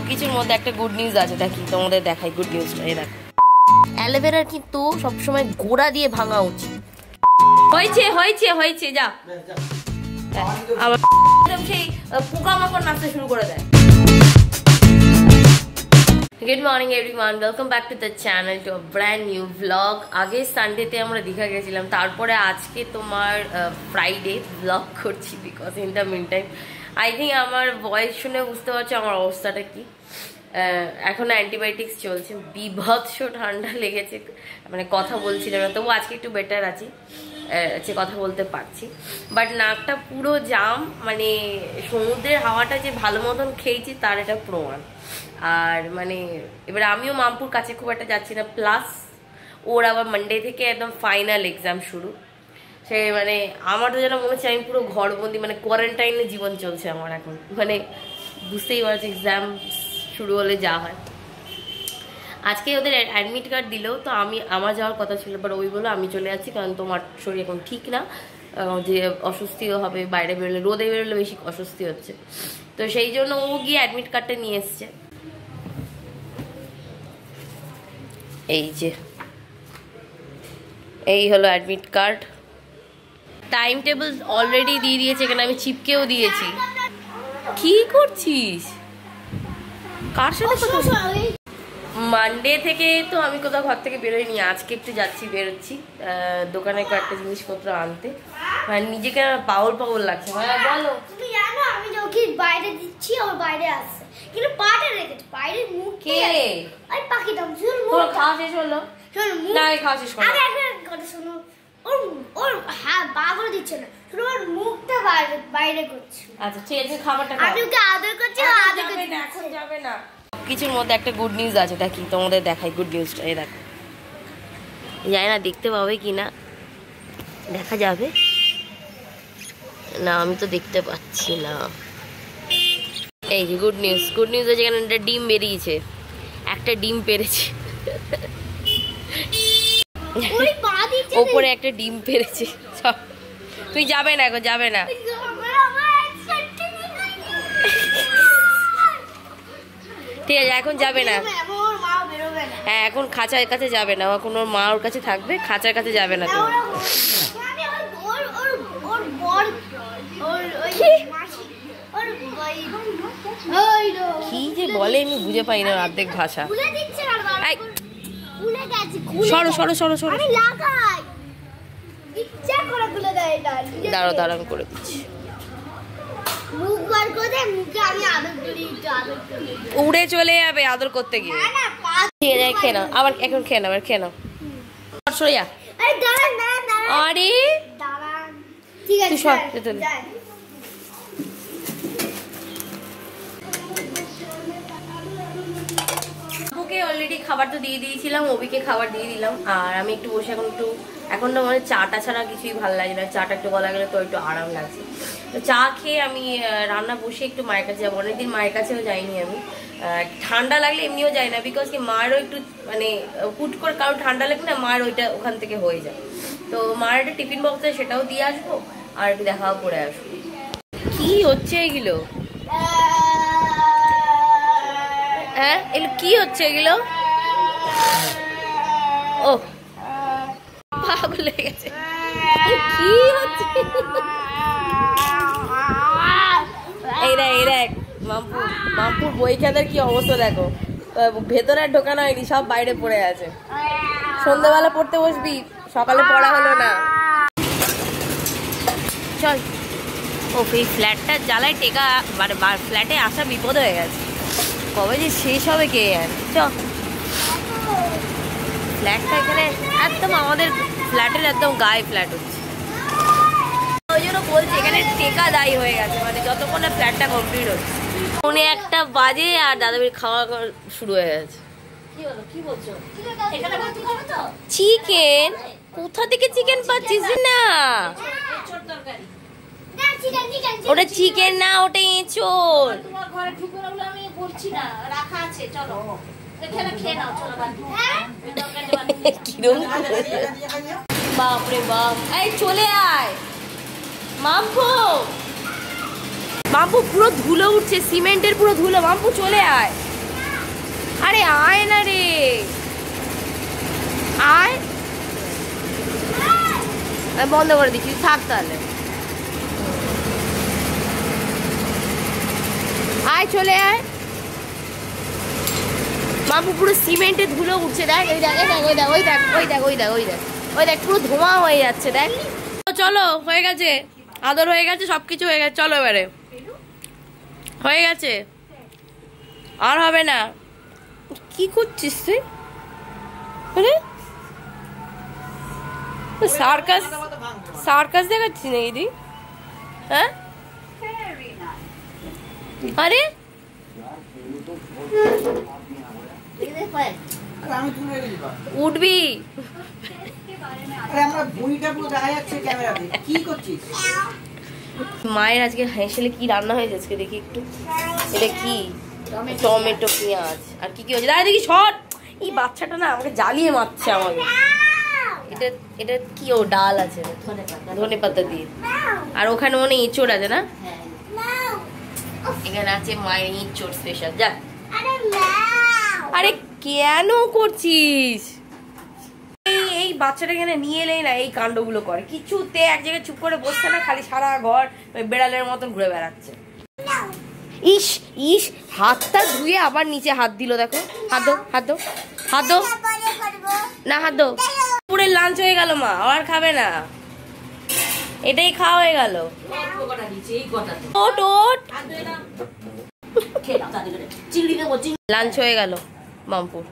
কিছুর মধ্যে একটা গুড নিউজ আছে, দেখি তোমাদের দেখাই গুড নিউজটা। এই দেখো, অ্যালোভেরার কিন্তু সবসময় গোড়া দিয়ে ভাঙা উচিত। হয়েছে হয়েছে হয়েছে, যা আবার সেই পোকামাকড় নাচতে শুরু করে দেয়। Good morning everyone, welcome back to the channel, to a brand new blog. আগে সানডেতে আমরা দীঘা গেছিলাম, তারপরে আজকে তোমার ফ্রাইডে ব্লগ করছি, because in the mean time I think আমার ভয়েস শুনে বুঝতে পারছো আমার অবস্থাটা কি। এখন অ্যান্টিবায়োটিক্স চলছে, বিভৎস ঠান্ডা লেগেছে, মানে কথা বলছিলাম না, তবু আজকে একটু বেটার আছি, কথা বলতে পারছি। বাট নাকটা পুরো জাম, মানে সমুদ্রের হাওয়াটা যে ভালো মতন খেয়েছি তার এটা প্রমাণ। আর মানে এবার আমিও মামপুর কাছে খুব একটা যাচ্ছি না, প্লাস ওর আবার মানডে থেকে একদম ফাইনাল এক্সাম শুরু। সে মানে আমার তো যেন মনে হচ্ছে আমি পুরো ঘরবন্দি, মানে কোয়ারেন্টাইনে জীবন চলছে আমার এখন, মানে বুঝতেই পারছি এক্সাম শুরু হলে যা হয়। আজকে ওদের অ্যাডমিট কার্ড দিলেও তো আমার যাওয়ার কথা ছিল, বাট ওই বলো আমি চলে যাচ্ছি, কারণ তোমার শরীর এখন ঠিক না, যে অস্বস্তিও হবে, বাইরে বেরোলে, রোদে বেরোলে বেশি অস্বস্তি হচ্ছে, তো সেই জন্য ও গিয়ে অ্যাডমিট কার্ডটা নিয়ে এসছে। এই যে এই হলো admit card, time table already দিয়ে দিয়েছে, এখানে আমি চিপকেও দিয়েছি। কি করছিস, কার সাথে? মানডে থেকে তো আমি কোথাও ঘর থেকে বেরোইনি, আজকে একটু যাচ্ছি, বেরোচ্ছি দোকানে কয়েকটা জিনিসপত্র আনতে, মানে নিজেকে পাগল পাগল লাগছে। বলো, তুমি জানো আমি যখন বাইরে দিচ্ছি ওর বাইরে আসছে, কিন্তু পাটা রেখেছে বাইরে, মুখ কে আই পাখিটা শুন, মুখ খাওয়া শেষ হলো? শুন না আমি খাওয়া শেষ করব। আরে একটা কথা শোনো, ওর হ্যাঁ বাগড় দিচ্ছে না, শুধু ওর মুখটা বাইরে করছে। আচ্ছা ঠিক আছে, খাবারটা খাও। আমি ওকে আদর করছি, আদর করছি, এখন যাবে না। কিছুর মধ্যে একটা গুড নিউজ আছে, দেখি তোমাদের দেখাই গুড নিউজটা। এই দেখো, জানি না দেখতে পাবে কি না, দেখা যাবে না, আমি তো দেখতে পাচ্ছি না। এই যে গুড নিউজ, গুড নিউজ আছে, এখানে একটা ডিম বেরিয়েছে, একটা ডিম পেরেছে, ওপরে একটা ডিম পেরেছে। তুই যাবে না, এখন যাবে না। ঠিক আছে এখন যাবে না, হ্যাঁ এখন খাঁচার কাছে যাবে না, এখন ওর মা ওর কাছে থাকবে, খাঁচার কাছে যাবে না। তুমি কি যে বলে আমি বুঝে পাই না অর্ধেক ভাষা। সরো সরো সরো সরো, দাঁড়াও দাঁড়াও আমি করে দিচ্ছি। উড়ে চলে যাবে আদর করতে গিয়ে, খেয়ে নাও, আবার এখন খেয়ে নাও, খেয়ে নাও, সরে যা। আরে ঠিক আছে ওকে অলরেডি খাবার তো দিয়ে দিয়েছিলাম, অভিকে খাবার দিয়ে দিলাম, আর আমি একটু বসে এখন তো মানে চাটা ছাড়া কিছুই ভালো লাগে না, চাটা একটু গলা গেলে তো একটু আরাম লাগছে। তো চা খেয়ে আমি রান্না বসে একটু মায়ের কাছে যাবো, অনেকদিন মায়ের কাছেও যাইনি আমি, ঠান্ডা লাগলে এমনিও যাই না, বিকজ কি মায়েরও একটু মানে হুট করে কারো ঠান্ডা লাগলে না মায়ের ওইটা ওখান থেকে হয়ে যায়, তো মায়ের একটা টিফিন বক্স আছে সেটাও দিয়ে আসবো, আর একটু দেখাও করে আসবো। কি হচ্ছে এগুলো? হ্যাঁ এগুলো কি হচ্ছে এগুলো? ও পাগল হয়ে গেছে, কি হচ্ছে? এই দেখ মামপুর বই খাতার কি অবস্থা দেখো, ভেতরে ঢোকানো হয়নি, সব বাইরে পড়ে আছে। সন্ধ্যাবেলা পড়তে বসবি, সকালে পড়া হলো না। চল, ও এই ফ্ল্যাটটার জ্বালায় টেকা, মানে ফ্ল্যাটে আসা বিপদ হয়ে গেছে, কবে যে শেষ হবে কে জানে। চল, ফ্ল্যাটটা এখানে একদম আমাদের ফ্ল্যাটের একদম গায়ে ফ্ল্যাট হচ্ছে, ওই জন্য বলছি এখানে টেকা দায়ী হয়ে গেছে, মানে যতক্ষণ না ফ্ল্যাটটা কমপ্লিট হচ্ছে। ফোনে 1টা বাজে আর দাদাবির খাওয়া শুরু হয়ে গেছে। কি বলছো? চিকেন? কোথা থেকে চিকেন পাচ্ছিস না? ওটা চিকেন না, ওটা এঁচোড়। বাপরে বাপ, এই চলে আয় মাম্পু, পুরো ধুলো উঠছে, সিমেন্টের পুরো ধুলো, মাম্পু চলে আয়। আরে আয় না রে, আয়। আমি বন্ধ করে দিচ্ছি, থাক তাহলে। আয়, চলে আয়। মামু পুরো সিমেন্টে ধুলো উঠছে, দেখ। ওই দেখ, ওই দেখ, ওই দেখ, ওই দেখ, ওই দেখ, ওই দেখ, ওই দেখ, পুরো ধোঁয়া হয়ে যাচ্ছে, দেখ। চলো, হয়ে গেছে, আদর হয়ে গেছে, সবকিছু হয়ে গেছে। চলো এবারে, হয়ে গেছে, আর হবে না। কি করছিস তুই? সার্কাস সার্কাস দেখাচ্ছি না দিদি? হ্যাঁ, আরে উঠবি? মায়ের আজকে হেসেলে কি রান্না হয়েছে আজকে দেখি একটু। এটা কি? টমেটো, পেঁয়াজ, আর কি কি হয়েছে দাঁড়া দেখি। শট, এই বাচ্চাটা না আমাকে জ্বালিয়ে মারছে আমাকে। এটা এটা কি? ও ডাল আছে, ধনে পাতা দিয়ে। আর ওখানে মনে ইঁচড় আছে না? এখানে আছে মায়ের ইঁচড় স্পেশাল। যা। আরে কেন করছিস এই বাচ্চাটা? এখানে নিয়ে এলেই না এই কাণ্ডগুলো করে। কিছুতে এক জায়গায় চুপ করে বসছে না, খালি সারা ঘর বেড়ালের মতন ঘুরে বেড়াচ্ছে। ইস ইস, হাতটা ধুয়ে আবার নিচে হাত দিল, দেখো। হাত দো, হাত দো, হাত দো না, হাত দো। পুরো লাঞ্চ হয়ে গেল, মা আর খাবে না, এটাই খাওয়া হয়ে গেল। লাঞ্চ হয়ে গেল মামপুর।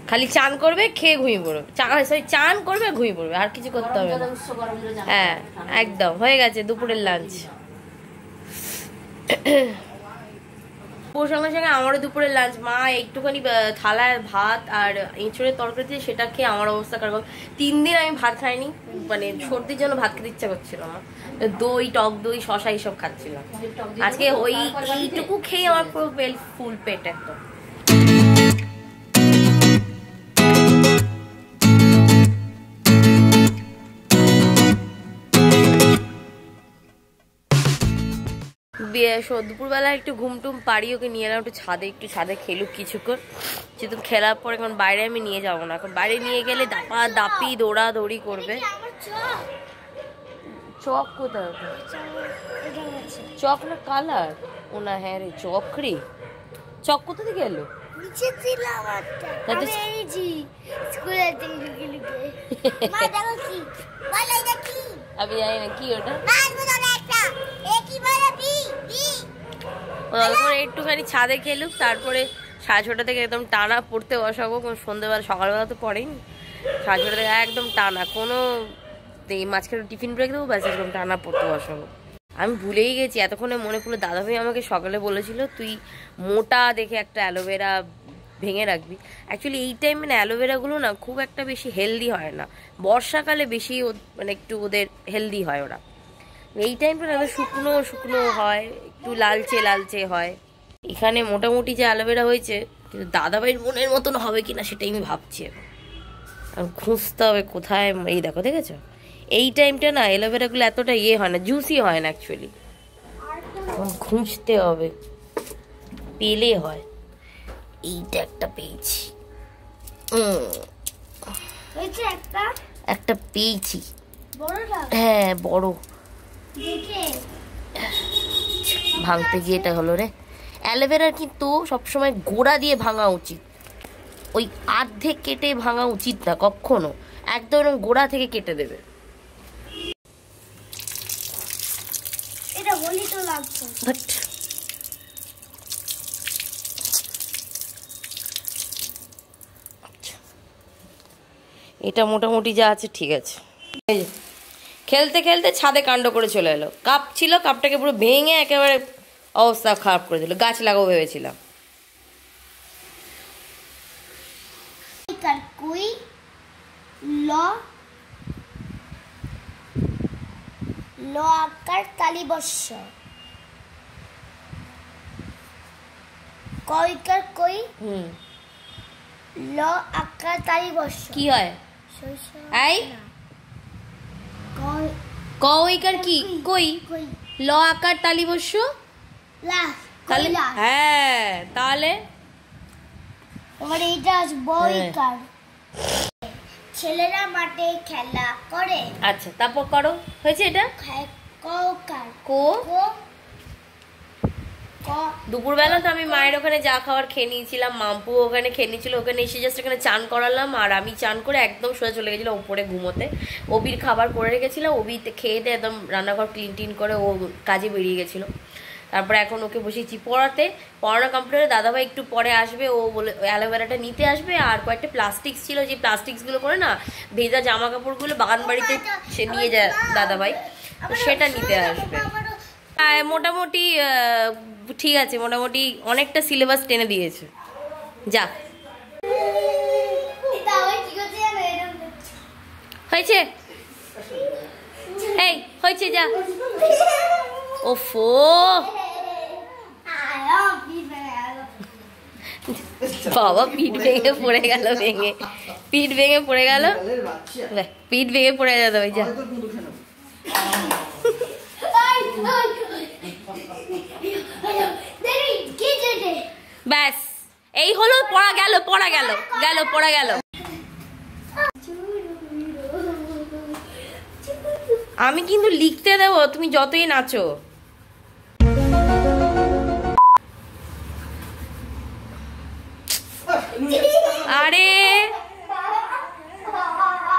খালি চান করবে, খেয়ে ঘুমিয়ে পড়বে। চান করবে, ঘুমিয়ে পড়বে, আর কিছু করতে হবে না। হ্যাঁ, একদম হয়ে গেছে দুপুরের লাঞ্চ। ওর সঙ্গে সঙ্গে আমারও দুপুরের লাঞ্চ। মা একটুখানি থালায় ভাত আর এঁচড়ের তরকারি দিয়ে সেটা খেয়ে আমার অবস্থা খারাপ। 3 দিন আমি ভাত খাইনি, মানে সর্দির জন্য ভাত খেতে ইচ্ছা করছিল না। দই, টক দই, শশা এইসব খাচ্ছিলাম। আজকে এইটুকু খেয়ে আমার পুরো ফুল পেট একদম। দুপুরবেলা একটু ঘুমটুম পাড়ি ওকে নিয়ে এলাম একটু ছাদে, একটু ছাদে খেলুক কিছুক্ষণ। যেহেতু খেলার পর এখন বাইরে আমি নিয়ে যাবো না, এখন বাইরে নিয়ে গেলে দাপা দাপি দৌড়াদৌড়ি করবে। চক কোথায়? চক না কালার? ও না, হ্যাঁ রে চক রে। চক কোথা থেকে এলো? আমি জানি না কি ওটা। একটুখানি ছাদে খেলুক, তারপরে 6:30 থেকে একদম টানা পড়তে বসাবো। সন্ধ্যেবেলা, সকালবেলা তো পড়েনি, 6:30 থেকে একদম টানা। কোনো মাঝখানে টিফিন ব্রেক দেবো, ব্যাস একদম টানা পড়তে বসাবো। আমি ভুলেই গেছি, এতক্ষণে মনে পড়লো দাদাভাই আমাকে সকালে বলেছিল তুই মোটা দেখে একটা অ্যালোভেরা ভেঙে রাখবি। অ্যাকচুয়ালি এই টাইমে না অ্যালোভেরাগুলো না খুব একটা বেশি হেলদি হয় না, বর্ষাকালে বেশি মানে একটু ওদের হেলদি হয় ওরা। এই টাইমটা না শুকনো শুকনো হয়, একটু লালচে লালচে হয়। এখানে মোটামুটি যে অ্যালোভেরা হয়েছে, কিন্তু দাদাভাইয়ের মনের মতন হবে কিনা সেটাই আমি ভাবছি। এখন খুঁজতে হবে কোথায়। এই দেখো, দেখেছো এই টাইমটা না অ্যালোভেরাগুলো এতটা ইয়ে হয় না, জুসি হয় না অ্যাকচুয়ালি। এখন খুঁজতে হবে, পেলে হয়। এইটা একটা পেয়েছি, একটা পেয়েছি। হ্যাঁ বড়, ভাঙতে গিয়ে এটা হলো রে। অ্যালোভেরার কিন্তু সবসময় গোড়া দিয়ে ভাঙা উচিত, ওই আর্ধেক কেটে ভাঙা উচিত না কখনো, একদম গোড়া থেকে কেটে দেবে। এটা মোটামুটি যা আছে ঠিক আছে। খেলতে খেলতে ছাদে কাণ্ড করে চলে এলো। কাপ ছিল, কাপটাকে পুরো ভেঙে একেবারে অবস্থা খারাপ করে দিল। গাছ লাগাবো ভেবেছিলাম। ল আকার তালিবস্য, কইকার কই, ল আকার তালিবস্য কি হয়? এই কইকার কি? কই। ল আকার তালিবস্য, তাহলে হ্যাঁ, তাহলে তোমার এইটা আছে বই কার। ছেলেরা মাঠে খেলা করে। আচ্ছা তারপর করো, হয়েছে এটা। দুপুরবেলা তো আমি মায়ের ওখানে যা খাওয়ার খেয়ে নিয়েছিলাম, মাম্পু ওখানে খেয়ে নিয়েছিল, ওখানে এসে জাস্ট এখানে চান করালাম, আর আমি চান করে একদম সোজা চলে গেছিলাম উপরে ঘুমোতে। অবির খাবার করে রেখেছিলাম, অবি খেয়ে দিয়ে একদম রান্নাঘর ক্লিন করে ও কাজে বেরিয়ে গেছিলো। তারপরে এখন ওকে বসেছি পড়াতে, পড়ানো কমপ্লিট হয়ে দাদাভাই একটু পরে আসবে, ও বলে অ্যালোভেরাটা নিতে আসবে, আর কয়েকটা প্লাস্টিক্স ছিল, যে প্লাস্টিক্সগুলো করে না ভেজা জামা কাপড়গুলো বাগান বাড়িতে সে নিয়ে যায় দাদাভাই, তো সেটা নিতে আসবে। মোটামুটি ঠিক আছে, মোটামুটি অনেকটা সিলেবাস টেনে দিয়েছে। যা হয়েছে, এই হয়েছে, যা। ওফো বাবা পিঠ ভেঙে পড়ে গেল, পিঠ ভেঙে পড়ে গেল, পিঠ ভেঙে পড়ে গেল। ওই যা ব্যাস, এই হলো, পড়া গেল পড়া গেল গেল পড়া গেল। আমি কিন্তু লিখতে দেবো, তুমি যতই নাচো। আরে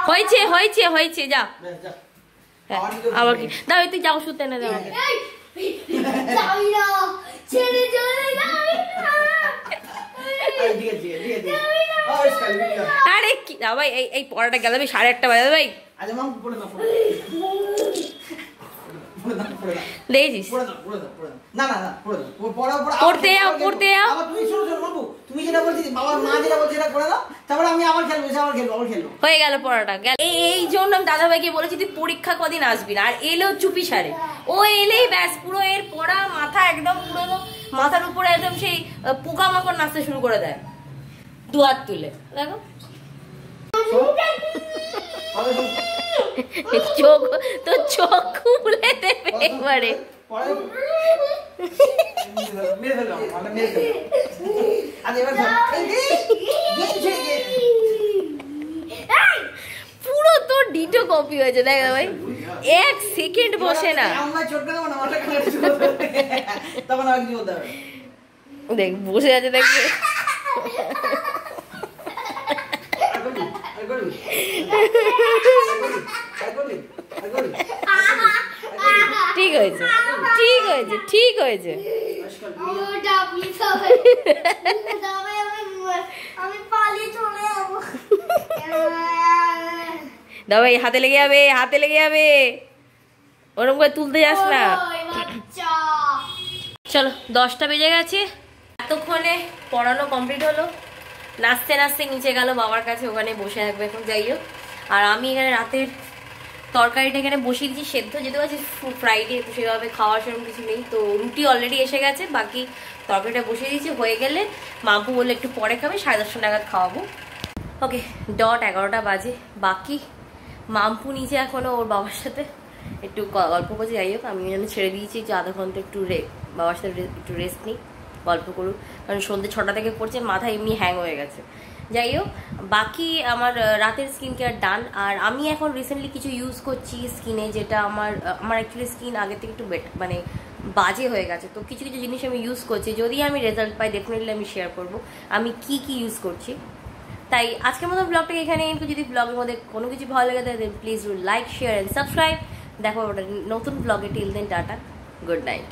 হয়েছে হয়েছে হয়েছে, যা। আবার কি দাও, তুই যাও শুতে না, দাও। আরে কি ভাই, এই পড়াটা গেল 1:30 বাজে ভাই। দেখেছিস, পড়তে যাও পড়তে যাও। হয়ে গেল পড়াটা গেল। এই জন্য আমি দাদাভাইকে বলেছি তুই পরীক্ষা কদিন আসবি না, আর এলেও চুপি সারে, ও এলেই ব্যাস পুরো এর পড়া মাথা একদম পুরো মাথার উপরে একদম সেই পোকামাকড় নাচতে শুরু করে দেয় দু হাত তুলে। দেখো চোখ, তো চোখ খুলে দেবে একবারে। পুরো তো ডিটো কপি হয়েছে, দেখ ভাই, 1 সেকেন্ড বসে না। দেখ বসে আছে, দেখবে ঠিক হয়েছে ঠিক হয়েছে ঠিক হয়েছে। দাও ভাই, হাতে লেগে যাবে, হাতে লেগে যাবে, ওরকম করে তুলতে যাস না। চলো 10টা বেজে গেছে, এতক্ষণে পড়ানো কমপ্লিট হলো। নাচতে নাচতে নিচে গেল বাবার কাছে, ওখানে বসে থাকবে এখন। যাই হোক, আর আমি এখানে রাতের তরকারিটা এখানে বসিয়ে দিচ্ছি সেদ্ধ, যেহেতু আছে ফ্রাইডে, তো সেভাবে খাওয়ার সেরকম কিছু নেই, তো রুটি অলরেডি এসে গেছে, বাকি তরকারিটা বসিয়ে দিচ্ছি। হয়ে গেলে মাম্পু বলে একটু পরে খাবে, 10:30 নাগাদ খাওয়াবো। ওকে, 11টা বাজে। বাকি মাম্পু নিচে এখনো ওর বাবার সাথে একটু গল্প করছে। যাই হোক, আমি যেন ছেড়ে দিয়েছি যে আধা ঘন্টা একটু বাবার সাথে একটু রেস্ট নিই, গল্প করুক, কারণ সন্ধ্যে 6টা থেকে পড়ছে, মাথা এমনি হ্যাং হয়ে গেছে। যাই হোক, বাকি আমার রাতের স্কিন কেয়ার ডান। আর আমি এখন রিসেন্টলি কিছু ইউজ করছি স্কিনে, যেটা আমার অ্যাকচুয়ালি স্কিন আগে থেকে একটু মানে বাজে হয়ে গেছে, তো কিছু কিছু জিনিস আমি ইউজ করছি, যদি আমি রেজাল্ট পাই ডেফিনেটলি আমি শেয়ার করবো আমি কি কি ইউজ করছি। তাই আজকের মতো ব্লগটাকে এখানে, যদি ব্লগের মধ্যে কোনো কিছু ভালো লেগে থাকে please do like, share and subscribe. দেখো নতুন ব্লগে, till then tata, good night.